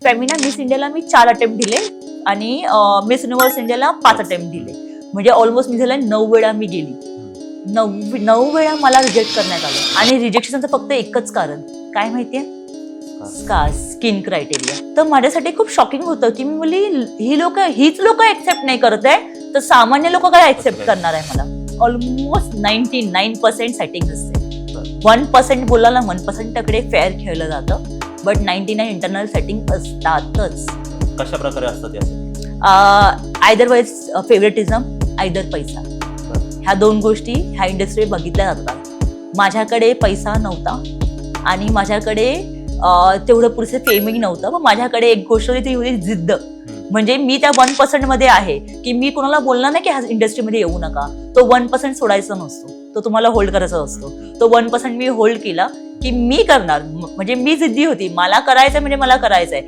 Femina miss इंडियाला मी 4 attempt दिले आणि मिस युनिव्हर्स इंडियाला 5 अटेम्प्ट दिले. म्हणजे ऑलमोस्ट मी झालं 9 वेळा मी गेली. 9 वेळा मला रिजेक्ट करण्यात आलं. आणि रिजेक्शनचं फक्त एकच कारण काय माहितीये, स्किन क्रायटेरिया. तर माझ्यासाठी खूप शॉकिंग होतं की मी बोलली हीच लोक ऍक्सेप्ट नाही करत आहे तर सामान्य लोक काय ऍक्सेप्ट करणार आहे मला. ऑलमोस्ट 99% सेटिंग असते. 1% बोलायला 1% कडे फेअर खेळलं जातं, बट 99 इंटरनल सेटिंग असतातच. कशा प्रकारे असतात यासाठी? आयदर वाईज फेवरेटिझम, आयदर पैसा. ह्या 2 गोष्टी ह्या इंडस्ट्री बघितल्या जातात. माझ्याकडे पैसा नव्हता आणि माझ्याकडे तेवढं पुरेसे फेमही नव्हतं. मग माझ्याकडे एक गोष्ट होती, ती होती जिद्द. म्हणजे मी त्या 1% मध्ये आहे की मी कोणाला बोलणार नाही की ह्या इंडस्ट्रीमध्ये येऊ नका. तो 1% सोडायचा नसतो, तो तुम्हाला होल्ड करायचा असतो. तो 1% मी होल्ड केला की मी करणार. म्हणजे मी जिद्दी होती, मला करायचं म्हणजे मला करायचंय.